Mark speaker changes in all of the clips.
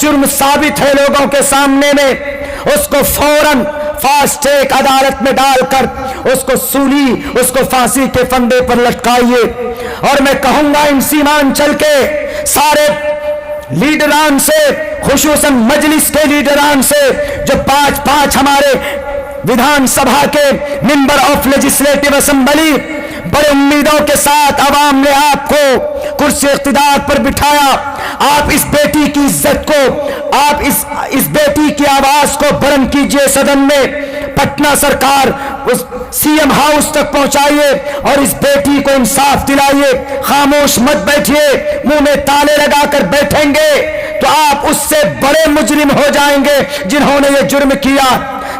Speaker 1: जुर्म साबित है लोगों के सामने में, उसको फौरन फास्ट ट्रैक अदालत में डालकर उसको सूली, उसको फांसी के फंदे पर लटकाइए। और मैं कहूंगा इन सीमांचल के सारे लीडरान से, खुसूसन मजलिस के लीडरान से, जो 5-5 हमारे विधानसभा के मेंबर ऑफ लेजिस्लेटिव असेंबली बड़े उम्मीदों के साथ अवाम ने आपको कुर्सी इख्तिदार पर बिठाया, आप इस बेटी की इज्जत को, आप इस बेटी की आवाज को बुलंद कीजिए सदन में, पटना सरकार उस सीएम हाउस तक पहुंचाइए और इस बेटी को इंसाफ दिलाइए। खामोश मत बैठिए, मुंह में ताले लगाकर बैठेंगे तो आप उससे बड़े मुजरिम हो जाएंगे जिन्होंने ये जुर्म किया।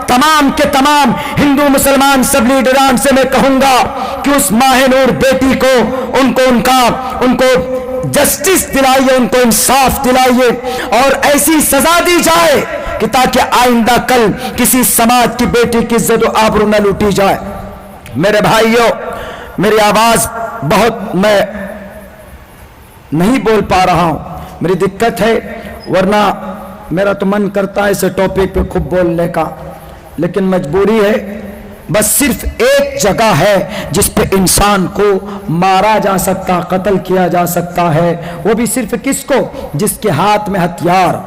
Speaker 1: तमाम के तमाम हिंदू मुसलमान सब लीडरान से मैं कहूंगा कि उस माहिनूर बेटी को उनको जस्टिस दिलाइए, उनको इंसाफ दिलाइए और ऐसी सजा दी जाए कि ताकि आइंदा कल किसी समाज की बेटी की इज्जत और आबरू न लूटी जाए। मेरे भाइयों, मेरी आवाज बहुत, मैं नहीं बोल पा रहा हूं, मेरी दिक्कत है, वरना मेरा तो मन करता है इस टॉपिक पे खूब बोलने का, लेकिन मजबूरी है। बस सिर्फ एक जगह है जिस पे इंसान को मारा जा सकता, कत्ल किया जा सकता है, वो भी सिर्फ किसको? जिसके हाथ में हथियार।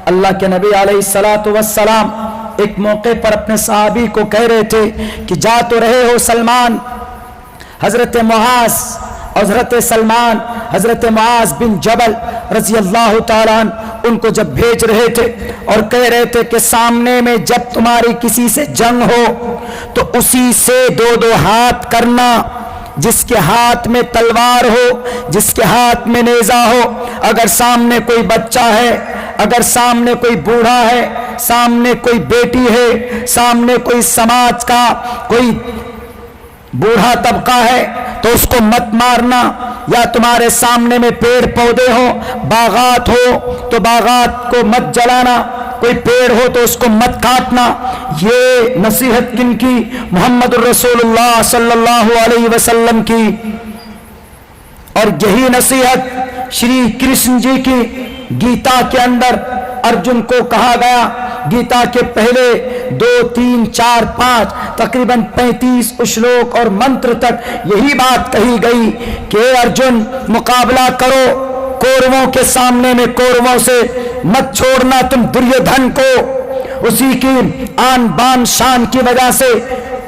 Speaker 1: अल्लाह के नबी अलैहिस्सलातु वस्सलाम एक मौके पर अपने सहाबी को कह रहे थे कि जा तो रहे हो सलमान, हजरत मुआज, हजरत सलमान, हजरत मुआज बिन जबल रजी अल्लाह ताला उनको जब भेज रहे थे और कह रहे थे कि सामने में जब तुम्हारी किसी से जंग हो तो उसी से 2-2 हाथ करना, जिसके हाथ में तलवार हो, जिसके हाथ में नेजा हो। अगर सामने कोई बच्चा है, अगर सामने कोई बूढ़ा है, सामने कोई बेटी है, सामने कोई समाज का कोई बूढ़ा तबका है तो उसको मत मारना, या तुम्हारे सामने में पेड़ पौधे हो, बागात हो तो बागात को मत जलाना, कोई पेड़ हो तो उसको मत काटना। ये नसीहत किनकी? मोहम्मद रसूलुल्लाह सल्लल्लाहु अलैहि वसल्लम की। और यही नसीहत श्री कृष्ण जी की गीता के अंदर अर्जुन को कहा गया। गीता के पहले 2, 3, 4, 5 तकरीबन 35 श्लोक और मंत्र तक यही बात कही गई कि अर्जुन मुकाबला करो कौरवों के सामने में, कौरवों से मत छोड़ना तुम दुर्योधन को, उसी की आन बान शान की वजह से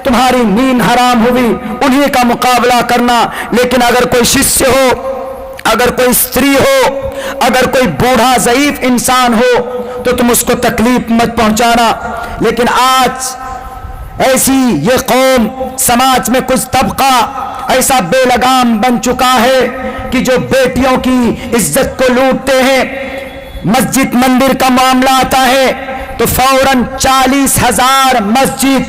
Speaker 1: तुम्हारी नींद हराम हुई, उन्हीं का मुकाबला करना। लेकिन अगर कोई शिष्य हो, अगर कोई स्त्री हो, अगर कोई बूढ़ा ज़ईफ इंसान हो तो तुम उसको तकलीफ मत पहुंचाना। लेकिन आज ऐसी ये कौम, समाज में कुछ तबका ऐसा बेलगाम बन चुका है कि जो बेटियों की इज्जत को लूटते हैं। मस्जिद मंदिर का मामला आता है तो फौरन 40,000 मस्जिद,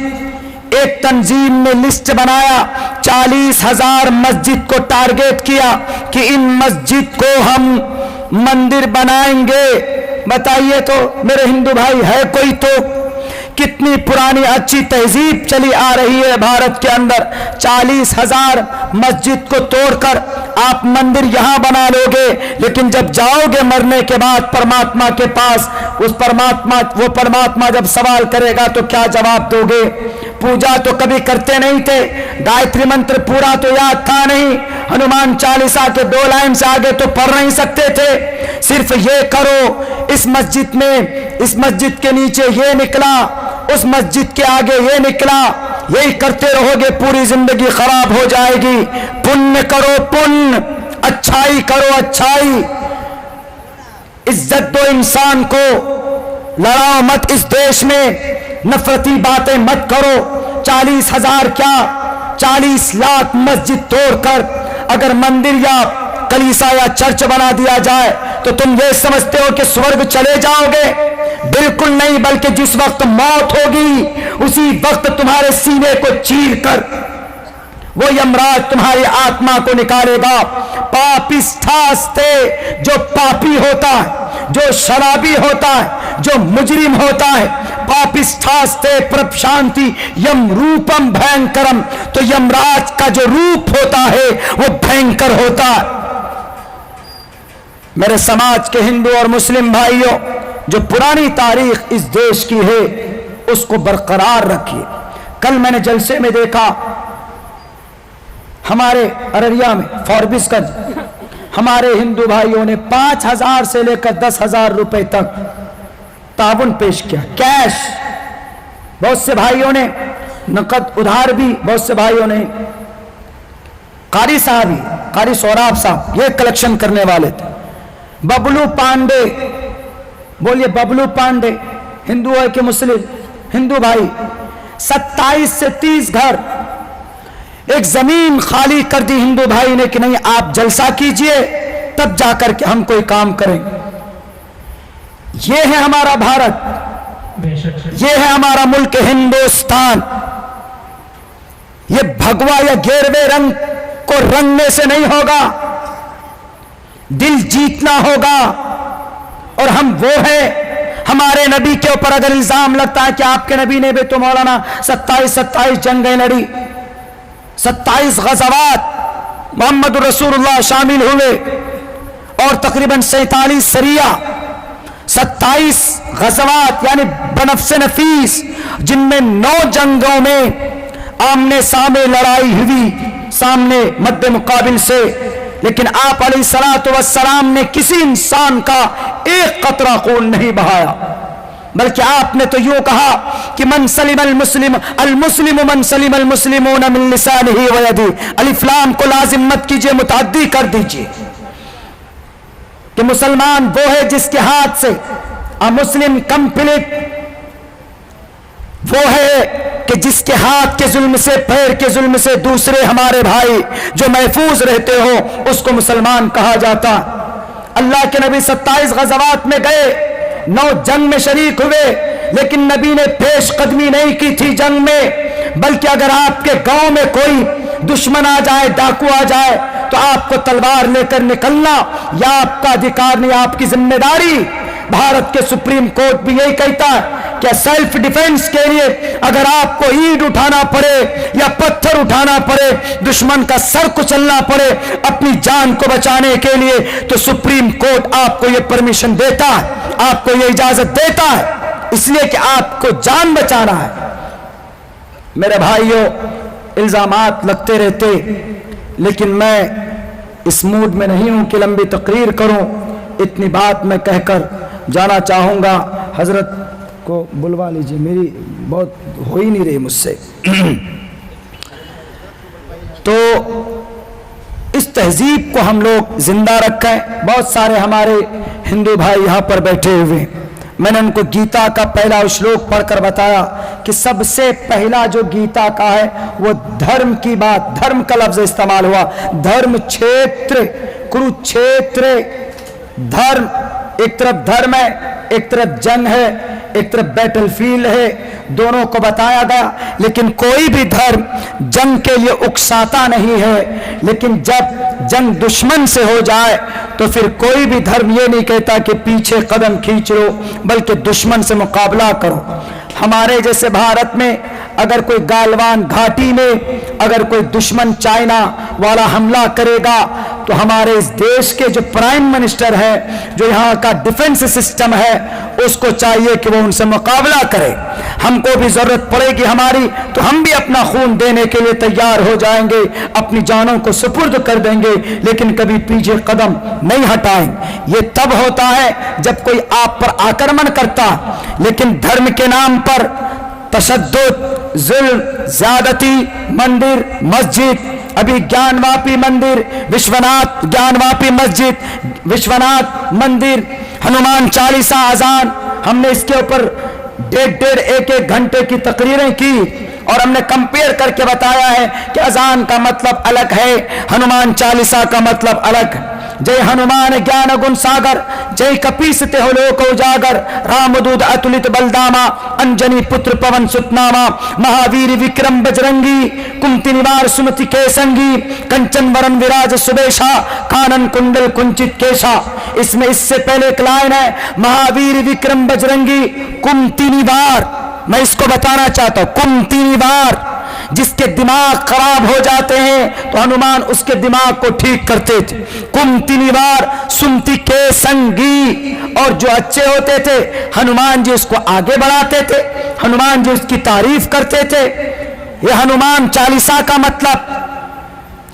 Speaker 1: एक तंजीम ने लिस्ट बनाया, 40,000 मस्जिद को टारगेट किया कि इन मस्जिद को हम मंदिर बनाएंगे। बताइए तो मेरे हिंदू भाई, है कोई तो? कितनी पुरानी अच्छी तहजीब चली आ रही है भारत के अंदर। 40,000 मस्जिद को तोड़कर आप मंदिर यहां बना लोगे, लेकिन जब जाओगे मरने के बाद परमात्मा के पास, वो परमात्मा जब सवाल करेगा तो क्या जवाब दोगे? पूजा तो कभी करते नहीं थे, गायत्री मंत्र पूरा तो याद था नहीं, हनुमान चालीसा के 2 लाइन से आगे तो पढ़ नहीं सकते थे। सिर्फ ये करो, इस मस्जिद में, इस मस्जिद के नीचे ये निकला, उस मस्जिद के आगे ये निकला, यही करते रहोगे पूरी जिंदगी खराब हो जाएगी। पुण्य करो पुण्य, अच्छाई करो अच्छाई, इज्जत दो इंसान को, लड़ाओ मत इस देश में, नफरती बातें मत करो। 40,000 क्या 40 लाख मस्जिद तोड़कर अगर मंदिर या कलीसा या चर्च बना दिया जाए तो तुम ये समझते हो कि स्वर्ग चले जाओगे? बिल्कुल नहीं, बल्कि जिस वक्त मौत होगी उसी वक्त तुम्हारे सीने को चीरकर वो यमराज तुम्हारी आत्मा को निकालेगा। पापिष्ठास्ते, जो पापी होता है, जो शराबी होता है, जो मुजरिम होता है, पापिष्ठास्ते प्रशांति यम रूपम भयंकरम, तो यमराज का जो रूप होता है वो भयंकर होता है। मेरे समाज के हिंदू और मुस्लिम भाइयों, जो पुरानी तारीख इस देश की है उसको बरकरार रखिए। कल मैंने जलसे में देखा, हमारे अररिया में फॉरबिसगंज हमारे हिंदू भाइयों ने 5,000 से लेकर 10,000 रुपए तक ताउन पेश किया, कैश। बहुत से भाइयों ने नकद उधार भी, बहुत से भाइयों ने, कारी साहब ही, कारी सौराब साहब ये कलेक्शन करने वाले थे। बबलू पांडे, बोलिए बबलू पांडे, हिंदू है कि मुस्लिम? हिंदू भाई, 27 से 30 घर, एक जमीन खाली कर दी हिंदू भाई ने कि नहीं आप जलसा कीजिए तब जाकर के हम कोई काम करेंगे। ये है हमारा भारत, ये है हमारा मुल्क हिंदुस्तान। ये भगवा या गेरवे रंग को रंगने से नहीं होगा, दिल जीतना होगा। और हम वो है, हमारे नबी के ऊपर अगर इल्जाम लगता है कि आपके नबी ने भी तो मौलाना 27 जंगें लड़ी, 27 गज़वात मोहम्मद रसूलुल्लाह शामिल हुए और तकरीबन 47 सरिया, 27 गज़वात यानी बनफ्से नफीस, जिनमें 9 जंगों में आमने सामने लड़ाई हुई, सामने मद्दे मुकाबिल से। लेकिन आप अलैहिस्सलातु वस्सलाम ने किसी इंसान का एक कतरा खून नहीं बहाया, बल्कि आपने तो यूं कहा कि मन सलिम अल मुस्लिम मन सलिम अल मुस्लिमून मिन लिसानिही व यदिही। अलिफ लाम को लाजिम मत कीजिए, मुतअद्दी कर दीजिए कि मुसलमान वो है जिसके हाथ से, अ मुस्लिम कंप्लीट वो है कि जिसके हाथ के जुल्म से, पैर के जुल्म से दूसरे हमारे भाई जो महफूज रहते हो उसको मुसलमान कहा जाता। अल्लाह के नबी 27 गज़वात में गए, 9 जंग में शरीक हुए, लेकिन नबी ने पेश कदमी नहीं की थी जंग में, बल्कि अगर आपके गांव में कोई दुश्मन आ जाए, डाकू आ जाए, तो आपको तलवार लेकर निकलना या आपका अधिकार नहीं, आपकी जिम्मेदारी। भारत के सुप्रीम कोर्ट भी यही कहता है कि सेल्फ डिफेंस के लिए अगर आपको ईंट उठाना पड़े या पत्थर उठाना पड़े, दुश्मन का सर कुचलना पड़े अपनी जान को बचाने के लिए, तो सुप्रीम कोर्ट आपको यह परमिशन देता है, आपको यह इजाजत देता है, इसलिए कि आपको जान बचाना है। मेरे भाइयों, इल्जामात लगते रहते, लेकिन मैं इस मूड में नहीं हूं कि लंबी तकरीर करूं। इतनी बात मैं कहकर जाना चाहूंगा। हजरत को बुलवा लीजिए, मेरी बहुत हो ही नहीं रही मुझसे। तो इस तहजीब को हम लोग जिंदा रखें। बहुत सारे हमारे हिंदू भाई यहाँ पर बैठे हुए, मैंने उनको गीता का पहला श्लोक पढ़कर बताया कि सबसे पहला जो गीता का है वो धर्म की बात, धर्म का लफ्ज इस्तेमाल हुआ। धर्म क्षेत्र, कुरुक्षेत्र, धर्म, एक तरफ धर्म है, एक तरफ जंग है, एक तरफ बैटलफील्ड है, दोनों को बताया गया। लेकिन कोई भी धर्म जंग के लिए उकसाता नहीं है, लेकिन जब जंग दुश्मन से हो जाए तो फिर कोई भी धर्म ये नहीं कहता कि पीछे कदम खींच लो, बल्कि दुश्मन से मुकाबला करो। हमारे जैसे भारत में अगर कोई गालवान घाटी में अगर कोई दुश्मन चाइना वाला हमला करेगा, तो हमारे इस देश के जो प्राइम मिनिस्टर है, जो यहाँ का डिफेंस सिस्टम है, उसको चाहिए कि वो उनसे मुकाबला करे। हमको भी जरूरत पड़ेगी हमारी, तो हम भी अपना खून देने के लिए तैयार हो जाएंगे, अपनी जानों को सुपुर्द कर देंगे, लेकिन कभी पीछे कदम नहीं हटाएंगे। ये तब होता है जब कोई आप पर आक्रमण करता, लेकिन धर्म के नाम पर तशद्दुद, जुल्म, ज्यादती, मंदिर, मस्जिद, अभी ज्ञानवापी मंदिर, विश्वनाथ ज्ञानवापी मस्जिद, विश्वनाथ मंदिर, हनुमान चालीसा, अजान, हमने इसके ऊपर 1.5 1 घंटे की तकरीरें की और हमने कंपेयर करके बताया है कि अजान का मतलब अलग है, हनुमान चालीसा का मतलब अलग। जय हनुमान ज्ञान गुण सागर, जय कपीसते हो लोक उजागर, रामदूत अतुलित बलदामा, अंजनी पुत्र पवन सुतनामा, महावीर विक्रम बजरंगी, कुंती निवार सुमति केसंगी, कंचन वरन विराज सुबेशा, कानन कुंडल कुंचित केशा। इसमें इससे पहले एक लाइन है, महावीर विक्रम बजरंगी कुंती निवार, मैं इसको बताना चाहता हूं, कुंती निवार जिसके दिमाग खराब हो जाते हैं तो हनुमान उसके दिमाग को ठीक करते थे। कुमति निवार सुमति के संगी, और जो अच्छे होते थे हनुमान जी उसको आगे बढ़ाते थे, हनुमान जी उसकी तारीफ करते थे। ये हनुमान चालीसा का मतलब।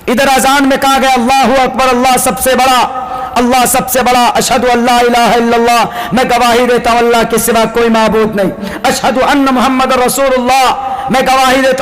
Speaker 1: इधर अजान में कहा गया अल्लाहु अकबर, अल्लाह सबसे बड़ा, अल्लाह सबसे बड़ा। अशहदु अल्ला इलाहा इल्लल्लाह, मैं गवाही देता हूं अल्लाह के सिवा कोई माबूद नहीं। अशहदु अन्न मुहम्मद रसूलुल्लाह, मैं गवाही देता